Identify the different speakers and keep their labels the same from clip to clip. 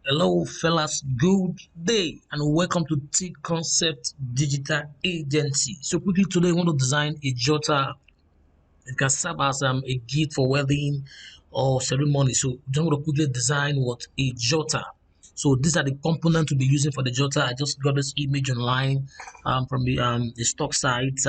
Speaker 1: Hello, fellas. Good day, and welcome to T Concept Digital Agency. So, quickly today, I want to design a jotter. It can serve as a gift for wedding or ceremony. So, just want to quickly design what a jotter. So, these are the components we'll be using for the jotter. I just got this image online from the stock site. This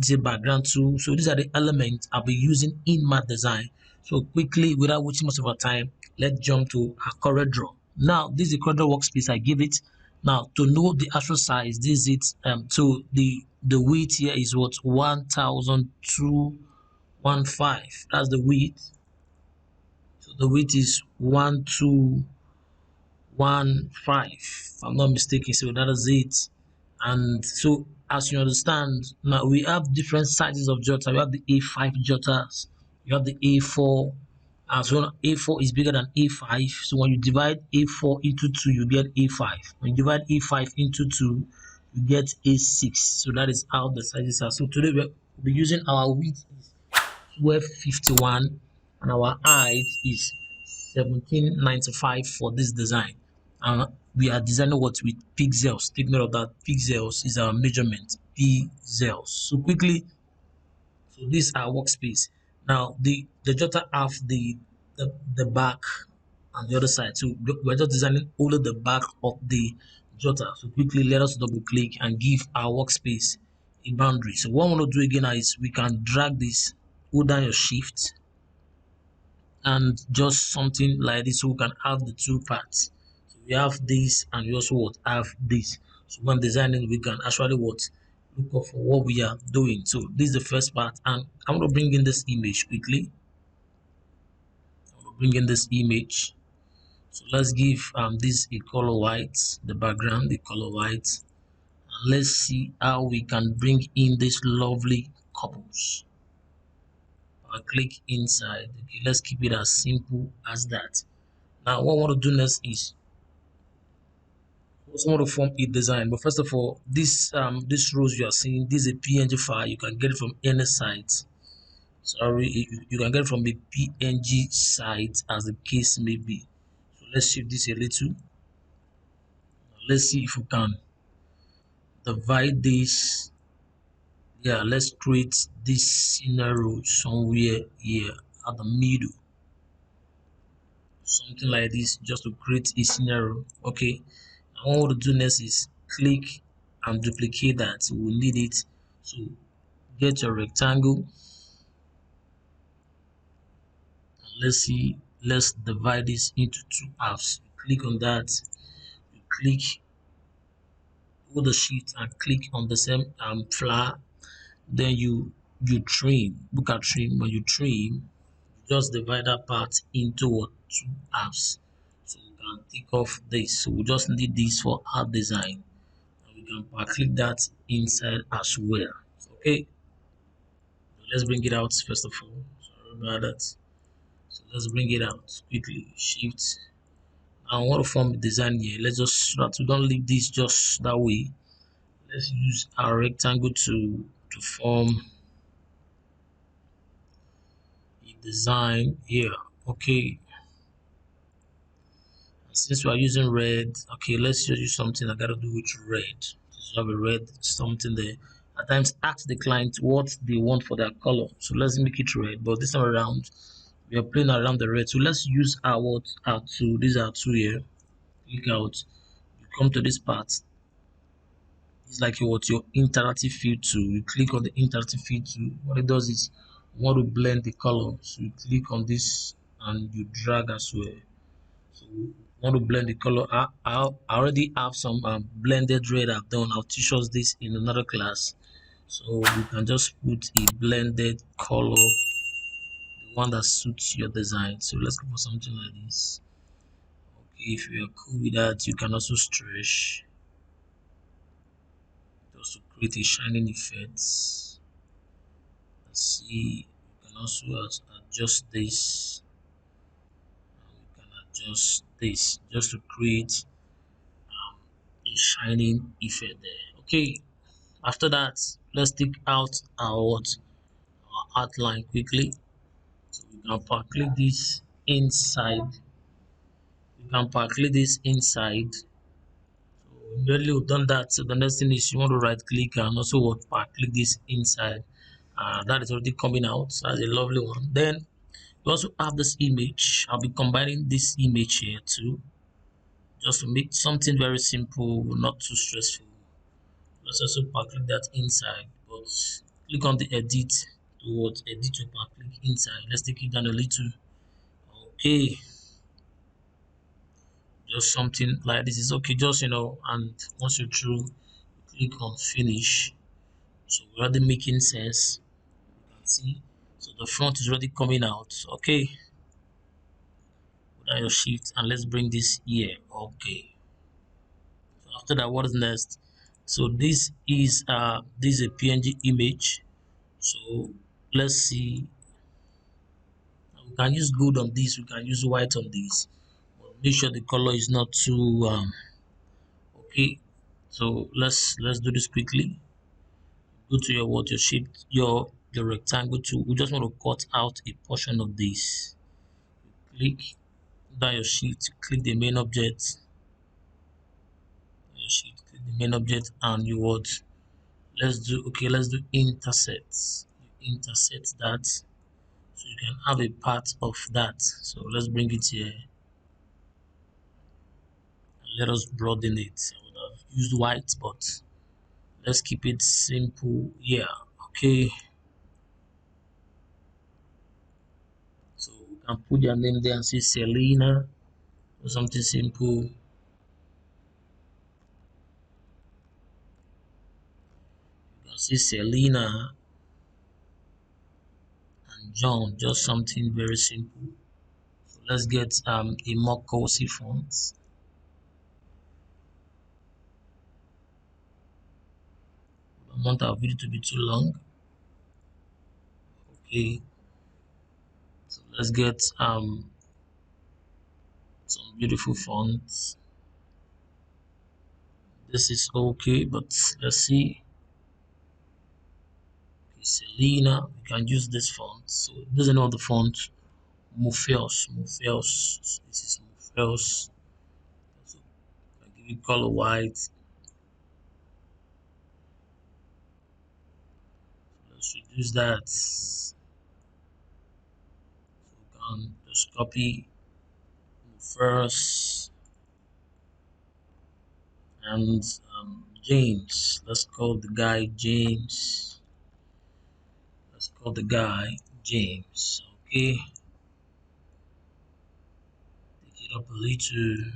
Speaker 1: is a background too. So, these are the elements I'll be using in my design. So, quickly, without wasting much of our time, let's jump to our CorelDraw. Now, this is the CorelDraw workspace I give it. Now, to know the actual size, this is it. So the width here is what 1,215. That's the width. So the width is 1,215. If I'm not mistaken. So that is it. And so, as you understand, now we have different sizes of jotter. We have the A5 jotters. You have the A4. As well, A4 is bigger than A5. So when you divide A4 into 2, you get A5. When you divide A5 into 2, you get A6. So that is how the sizes are. So today we'll be using our width is 1251 and our height is 1795 for this design. And we are designing what with pixels. Take note of that. Pixels is our measurement. Pixels. So quickly, so this is our workspace. Now the jotter have the back and the other side. So we're just designing only the back of the jotter. So quickly let us double click and give our workspace a boundary. So what I want to do again is we can drag this, hold down your shift and just something like this so we can have the two parts. So we have this and we also what have this. So when designing we can actually what look up for what we are doing. So this is the first part, and I'm going to bring in this image quickly. I'm going to bring in this image. So let's give this a color white, the background the color white, and let's see how we can bring in this lovely couples. I'll click inside. Okay, let's keep it as simple as that. Now what I want to do next is also want to form a design. But first of all, this rows you are seeing, this is a PNG file. You can get it from any site. Sorry, you can get it from a PNG site as the case may be. So let's shift this a little. Let's see if we can divide this. Yeah, let's create this scenario somewhere here at the middle. Something like this, just to create a scenario. Okay, and what we'll do next is click and duplicate that. We'll need it. So get your rectangle. Let's see, let's divide this into two halves. Click on that. You click, hold the shift and click on the same flower. Then you trim. Look at trim. When you trim, just divide that part into two halves. So we can take off this. So we just need this for our design. And we can click that inside as well. Okay. So let's bring it out first of all. Sorry about that. So let's bring it out quickly. Shift. I want to form the design here. Let's just so that we don't leave this just that way. Let's use our rectangle to form a design here. Okay. Since we are using red, okay, let's just use something I gotta do with red. Just have a red something there. At times, ask the client what they want for their color. So let's make it red. But this time around, we are playing around the red. So let's use our two. These are two here. Click out. You come to this part. It's like your interactive field tool. You click on the interactive field tool. What it does is you want to blend the color. So you click on this and you drag as well. So want to blend the color. I already have some blended red I've done. I'll teach us this in another class. So you can just put a blended color, the one that suits your design. So let's go for something like this. Okay, if you are cool with that, you can also stretch just to create a shining effect. Let's see, you can also adjust this. We can adjust this just to create a shining effect there. Okay, after that, let's take out our outline quickly. So we can click this inside. We can calculate this inside. Immediately we've done that, so the next thing is you want to right click and also what click this inside. That is already coming out. So that's a lovely one. Then you also have this image. I'll be combining this image here too, just to make something very simple, not too stressful. Let's also click that inside, but click on the edit towards edit to click inside. Let's take it down a little. Okay, just something like this is okay, just and once you're through, click on finish. So we're already making sense. You can see, so the front is already coming out. Okay, put down your shift and let's bring this here. Okay, so after that, what is next? So this is a PNG image. So let's see, we can use gold on this, we can use white on this, but make sure the color is not too okay. So let's do this quickly. Go to your shape, your rectangle tool. We just want to cut out a portion of this. Click down your shift, click the main object, your shift, click the main object, and you would let's do intersect. You intersect that, so you can have a part of that. So let's bring it here and let us broaden it. I would have used white, but let's keep it simple. Yeah, okay. So we can put your name there and say Selena or something simple. You can say Selena and John, just something very simple. So let's get a more cozy font. I don't want our video to be too long. Okay, so let's get some beautiful fonts. This is okay, but let's see. Okay, Selena, we can use this font. So this is another font. Morpheus. This is Morpheus. So I give it color white. So let's reduce that. So we can just copy Morpheus and James. Let's call the guy James. Let's call the guy James. Okay, take it up a little.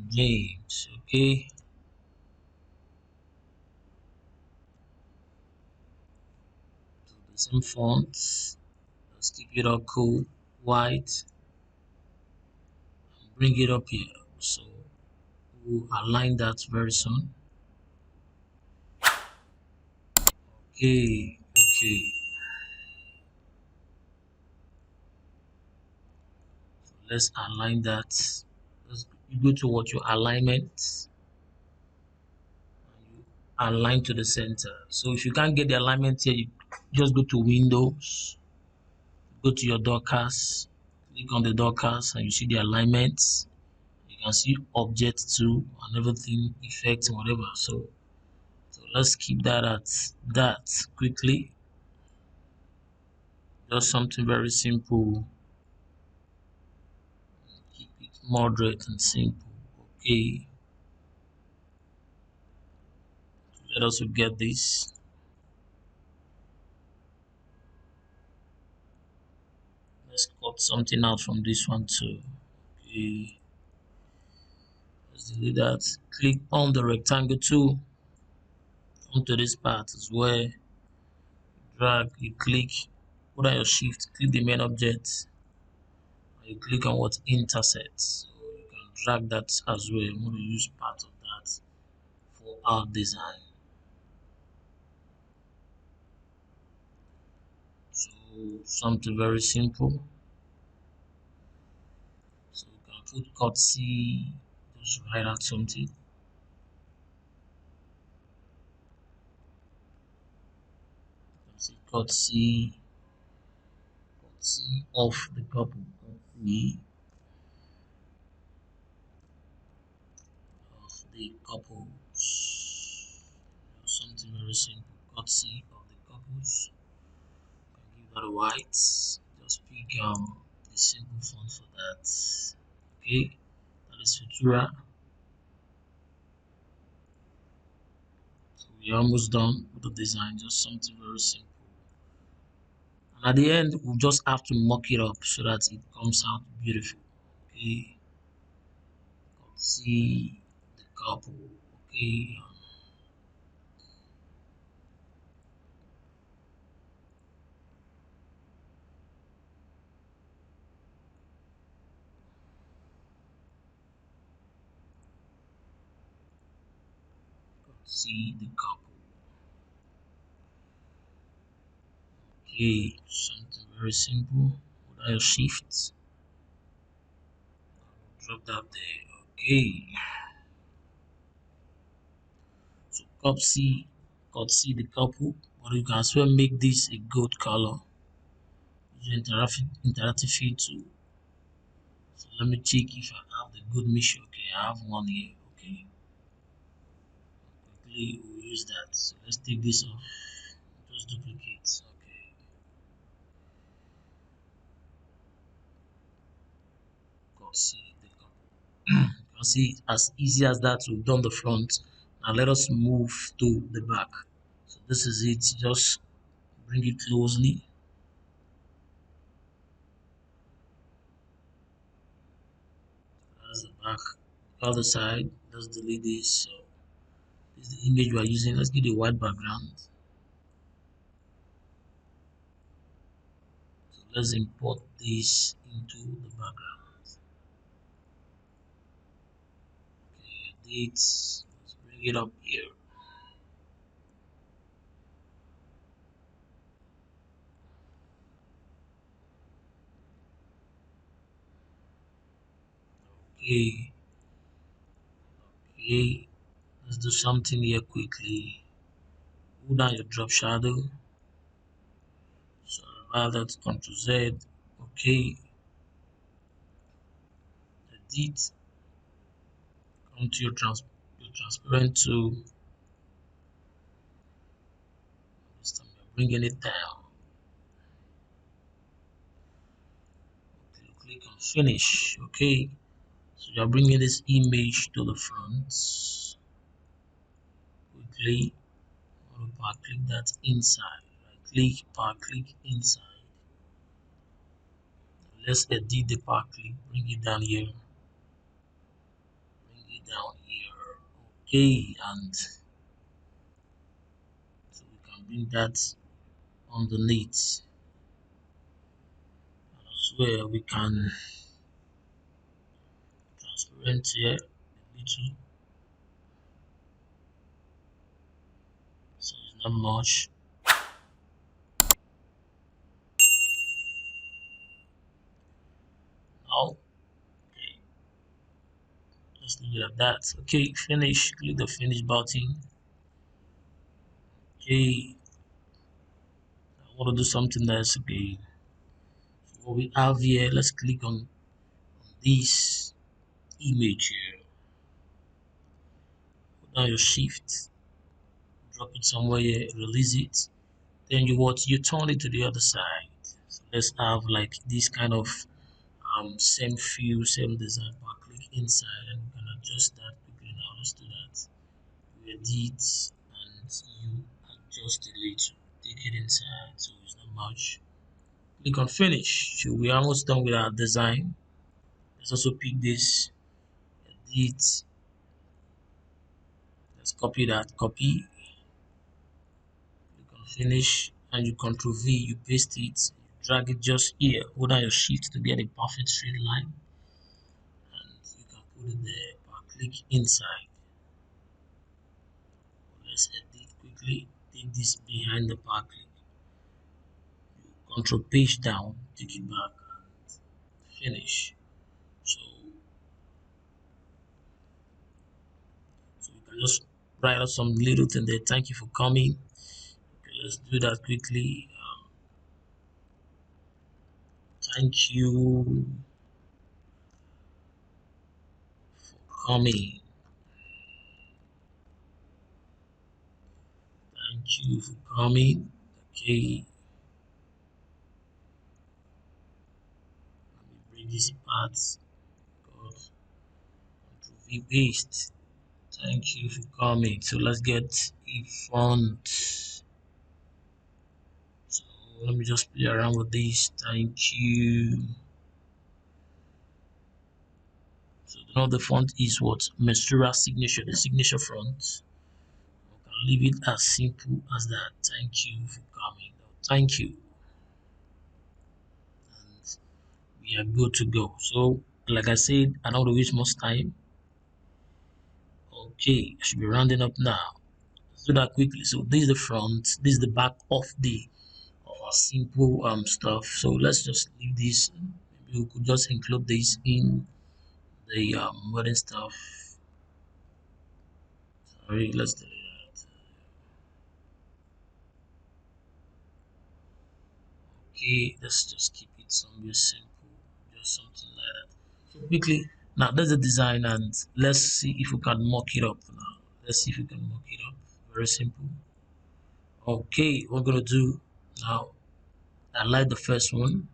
Speaker 1: James. Okay, so the same fonts. Let's keep it all cool, white, and bring it up here. So we'll align that very soon. Okay. So let's align that. You go to what your alignment, and you align to the center. So if you can't get the alignment here, you just go to Windows, go to your Dockers, click on the Dockers, and you see the alignments. You can see object too and everything, effects and whatever. So let's keep that at that quickly. Just something very simple. Keep it moderate and simple. Okay. Let us get this. Let's cut something out from this one too. Okay. Let's delete that. Click on the rectangle tool onto this part as well. Drag, you click, put on your shift, click the main object, and you click on what intersects. So you can drag that as well. I'm going to use part of that for our design. So something very simple. So you can put cut C, just write out something. See courtesy, of the couple. Courtesy of the couples. Something very simple. Courtesy of the couples. Can give that a white. Just pick the simple font for that. Okay, that is Futura. So we're almost done with the design. Just something very simple. And at the end, we just have to mock it up so that it comes out beautiful. Okay, let's see the couple. Okay, let's see the couple. Okay, something very simple. Put your shift, drop that there. Okay, so copy the couple, but you can as well make this a gold color. Use interactive field too. So let me check if I have the good mission. Okay, I have one here. Okay, quickly we'll use that. So let's take this off. Just duplicate. Okay, see the couple. You can see as easy as that. We've done the front. Now let us move to the back. So this is it. Just bring it closely. That's the back. Other side. Let's delete this. So this is the image we are using. Let's give it a white background. So let's import this into the background. Okay, dates. Let's bring it up here. Okay, okay. Let's do something here quickly. Hold down your drop shadow. So rather Ctrl Z. Okay, edit. Come to your transparent tool. This time you're bringing it down. Okay, click on finish. Okay, so you're bringing this image to the front. Quickly, power click that inside. Right click, power click inside. Let's edit the power click. Bring it down here. Bring it down here. Okay, and so we can bring that underneath. And as well, we can transparent here a little, so it's not much. Now, okay, just leave it at that. Okay, finish. Click the finish button. Okay, I want to do something else again. So what we have here, let's click on this image here. Put down your shift, drop it somewhere here, release it. Then you turn it to the other side. So let's have like this kind of same feel, same design, but click inside and we can adjust that quickly. Now let's do that. We edit and you adjust a little, take it inside so it's not much. Click on finish. So we're almost done with our design. Let's also pick this, edit, let's copy that, copy, click on finish and you control V, you paste it, drag it just here, hold down your shift to get a perfect straight line and you can put it there, but click inside. Let's edit quickly, take this behind the power click, you control page down, take it back and finish. So, so you can just write out some little thing there. Thank you for coming. Okay, let's do that quickly. Thank you for coming. Thank you for coming. Okay, let me bring this part. God, copy paste. Thank you for coming. So let's get a font. So let me just play around with this. Thank you. So now the font is what? Mestura signature, the signature font. We can leave it as simple as that. Thank you for coming. Thank you. And we are good to go. So like I said, I don't want to waste much time. Okay, I should be rounding up now. Let's do that quickly. So this is the front, this is the back of the of our simple stuff. So let's just leave this. Maybe we could just include this in the wedding stuff. Sorry, let's delete that. Okay, let's just keep it somewhere simple, just something like that. So quickly, now there's the design, and let's see if we can mock it up now. Let's see if we can mock it up. Very simple. Okay, what we're gonna do now. I like the first one.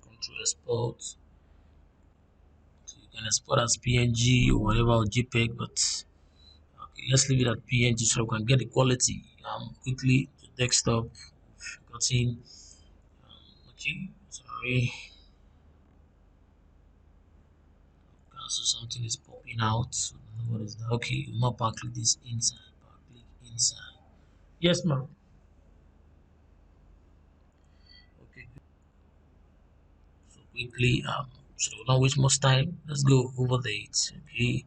Speaker 1: Control export. So you can export as PNG or whatever or JPEG, but okay, let's leave it at PNG so we can get the quality. Quickly to desktop. Got in. Okay, sorry. So something is popping out. So what is that? Okay, not click this inside. Click inside. Yes, ma'am. Okay. So quickly, so not waste much time. Let's go over it. Okay.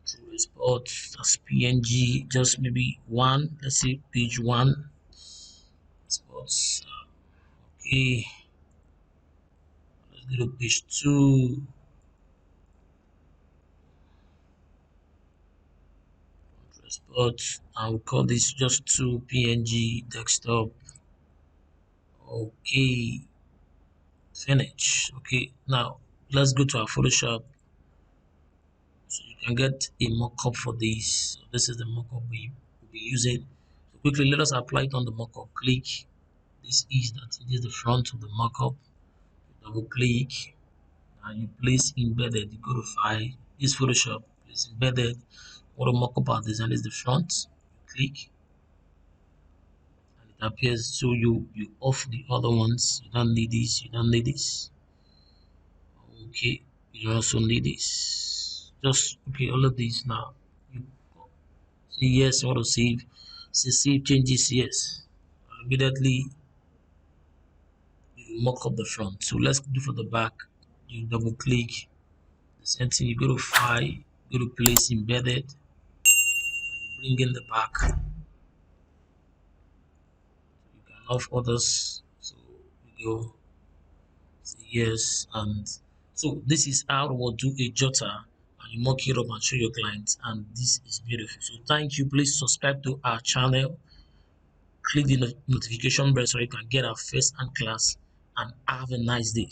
Speaker 1: Control export as PNG. Just maybe one. Let's see, page one. Exports. Okay. Let's go to page two. Control export. I will call this just two PNG desktop. Okay. Finish. Okay, now let's go to our Photoshop so you can get a mockup for this. So this is the mockup we will be using. So quickly, let us apply it on the mockup. Click. This is the front of the mockup. Double click and you place embedded. You go to file. This Photoshop. Place embedded. What the mockup our design is the front. Click and it appears. So you off the other ones. You don't need this. You don't need this. Okay, you also need this. Just okay, all of these now. You see yes, you want to save. Say save changes, yes. And immediately you mock up the front. So let's do for the back. You double click the same thing, you go to file, go to place embedded, and you bring in the back. You can off others. So we go say yes, and so this is how we will do a jotter and you mock it up and show your clients, and this is beautiful. So thank you. Please subscribe to our channel, click the notification bell so you can get our first and class, and have a nice day.